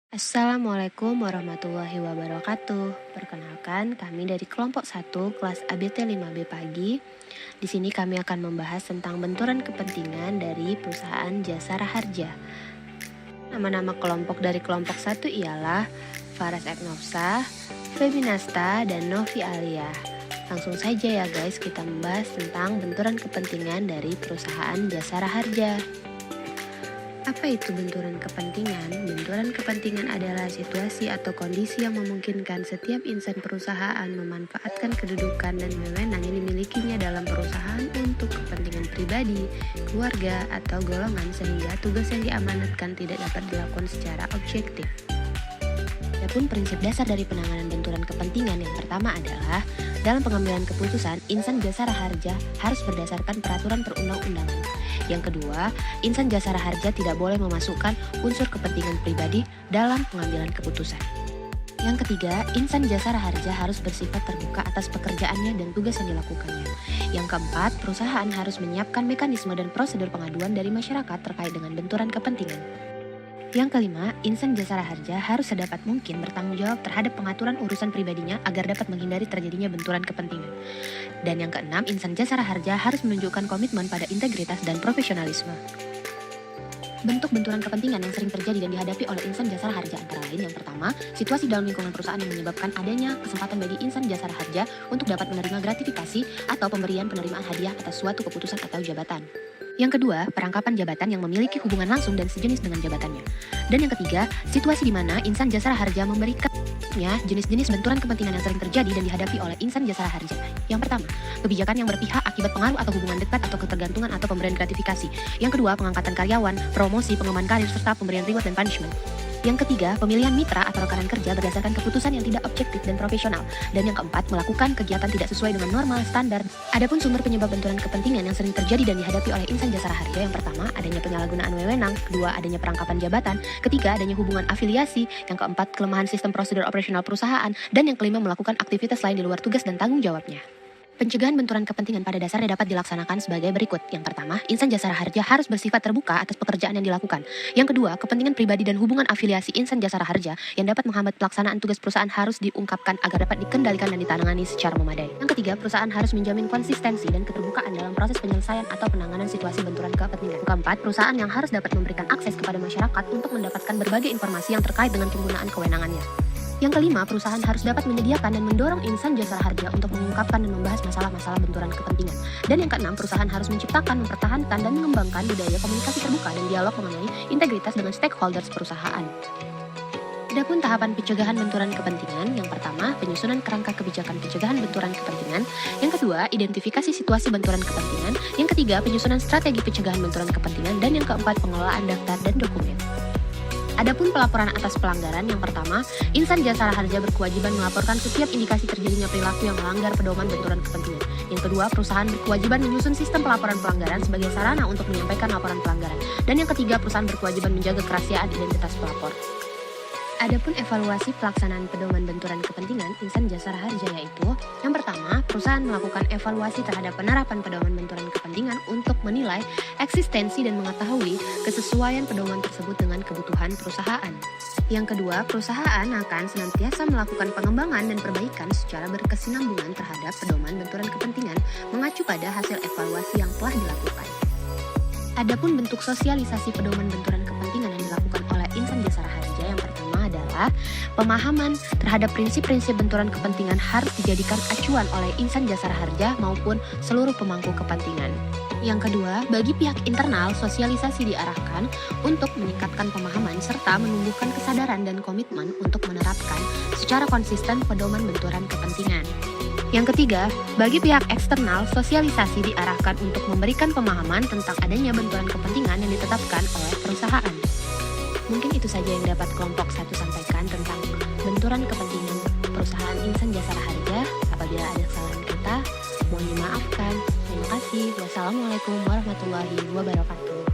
Assalamualaikum warahmatullahi wabarakatuh. Perkenalkan, kami dari kelompok 1 kelas ABT 5B pagi. Di sini kami akan membahas tentang benturan kepentingan dari perusahaan Jasa Raharja. Nama-nama kelompok dari kelompok 1 ialah Faras Eknofsah, Feminasta, dan Novi Alia. Langsung saja ya guys, kita membahas tentang benturan kepentingan dari perusahaan Jasa Raharja. Apa itu benturan kepentingan? Benturan kepentingan adalah situasi atau kondisi yang memungkinkan setiap insan perusahaan memanfaatkan kedudukan dan wewenang yang dimilikinya dalam perusahaan untuk kepentingan pribadi, keluarga, atau golongan sehingga tugas yang diamanatkan tidak dapat dilakukan secara objektif. Adapun prinsip dasar dari penanganan benturan kepentingan yang pertama adalah dalam pengambilan keputusan, insan jasa raharja harus berdasarkan peraturan perundang-undangan. Yang kedua, insan jasa raharja tidak boleh memasukkan unsur kepentingan pribadi dalam pengambilan keputusan. Yang ketiga, insan jasa raharja harus bersifat terbuka atas pekerjaannya dan tugas yang dilakukannya. Yang keempat, perusahaan harus menyiapkan mekanisme dan prosedur pengaduan dari masyarakat terkait dengan benturan kepentingan. Yang kelima, insan jasa raharja harus sedapat mungkin bertanggung jawab terhadap pengaturan urusan pribadinya agar dapat menghindari terjadinya benturan kepentingan. Dan yang keenam, insan jasa raharja harus menunjukkan komitmen pada integritas dan profesionalisme. Bentuk benturan kepentingan yang sering terjadi dan dihadapi oleh insan jasa raharja antara lain yang pertama, situasi dalam lingkungan perusahaan yang menyebabkan adanya kesempatan bagi insan jasa raharja untuk dapat menerima gratifikasi atau pemberian penerimaan hadiah atas suatu keputusan atau jabatan. Yang kedua, perangkapan jabatan yang memiliki hubungan langsung dan sejenis dengan jabatannya. Dan yang ketiga, situasi di mana insan jasa raharja memberikannya jenis-jenis benturan kepentingan yang sering terjadi dan dihadapi oleh insan jasa raharja. Yang pertama, kebijakan yang berpihak akibat pengaruh atau hubungan dekat atau ketergantungan atau pemberian gratifikasi. Yang kedua, pengangkatan karyawan, promosi, pengembangan karir, serta pemberian reward dan punishment. Yang ketiga, pemilihan mitra atau rekanan kerja berdasarkan keputusan yang tidak objektif dan profesional. Dan yang keempat, melakukan kegiatan tidak sesuai dengan norma standar. Adapun sumber penyebab benturan kepentingan yang sering terjadi dan dihadapi oleh insan jasa raharja yang pertama, adanya penyalahgunaan wewenang, kedua, adanya perangkapan jabatan, ketiga, adanya hubungan afiliasi, yang keempat, kelemahan sistem prosedur operasional perusahaan, dan yang kelima, melakukan aktivitas lain di luar tugas dan tanggung jawabnya. Pencegahan benturan kepentingan pada dasarnya dapat dilaksanakan sebagai berikut. Yang pertama, insan jasa raharja harus bersifat terbuka atas pekerjaan yang dilakukan. Yang kedua, kepentingan pribadi dan hubungan afiliasi insan jasa raharja yang dapat menghambat pelaksanaan tugas perusahaan harus diungkapkan agar dapat dikendalikan dan ditangani secara memadai. Yang ketiga, perusahaan harus menjamin konsistensi dan keterbukaan dalam proses penyelesaian atau penanganan situasi benturan kepentingan. Yang keempat, perusahaan yang harus dapat memberikan akses kepada masyarakat untuk mendapatkan berbagai informasi yang terkait dengan penggunaan kewenangannya. Yang kelima, perusahaan harus dapat menyediakan dan mendorong insan jasa raharja untuk mengungkapkan dan membahas masalah-masalah benturan kepentingan. Dan yang keenam, perusahaan harus menciptakan, mempertahankan, dan mengembangkan budaya komunikasi terbuka dan dialog mengenai integritas dengan stakeholders perusahaan. Adapun tahapan pencegahan benturan kepentingan, yang pertama, penyusunan kerangka kebijakan pencegahan benturan kepentingan, yang kedua, identifikasi situasi benturan kepentingan, yang ketiga, penyusunan strategi pencegahan benturan kepentingan, dan yang keempat, pengelolaan daftar dan dokumen. Adapun pelaporan atas pelanggaran, yang pertama, insan jasa raharja berkewajiban melaporkan setiap indikasi terjadinya perilaku yang melanggar pedoman benturan kepentingan. Yang kedua, perusahaan berkewajiban menyusun sistem pelaporan pelanggaran sebagai sarana untuk menyampaikan laporan pelanggaran. Dan yang ketiga, perusahaan berkewajiban menjaga kerahasiaan identitas pelapor. Adapun evaluasi pelaksanaan pedoman benturan kepentingan insan jasa raharja yaitu yang pertama, perusahaan melakukan evaluasi terhadap penerapan pedoman benturan kepentingan untuk menilai eksistensi dan mengetahui kesesuaian pedoman tersebut dengan kebutuhan perusahaan. Yang kedua, perusahaan akan senantiasa melakukan pengembangan dan perbaikan secara berkesinambungan terhadap pedoman benturan kepentingan mengacu pada hasil evaluasi yang telah dilakukan. Adapun bentuk sosialisasi pedoman benturan kepentingan yang dilakukan oleh insan jasa raharja yang pertama adalah pemahaman terhadap prinsip-prinsip benturan kepentingan harus dijadikan acuan oleh insan jasa raharja maupun seluruh pemangku kepentingan. Yang kedua, bagi pihak internal, sosialisasi diarahkan untuk meningkatkan pemahaman serta menumbuhkan kesadaran dan komitmen untuk menerapkan secara konsisten pedoman benturan kepentingan. Yang ketiga, bagi pihak eksternal, sosialisasi diarahkan untuk memberikan pemahaman tentang adanya benturan kepentingan yang ditetapkan oleh perusahaan. Mungkin itu saja yang dapat kelompok 1 sampaikan tentang benturan kepentingan perusahaan insan jasa raharja. Apabila ada kesalahan kata, mohon dimaafkan. Terima kasih. Wassalamualaikum warahmatullahi wabarakatuh.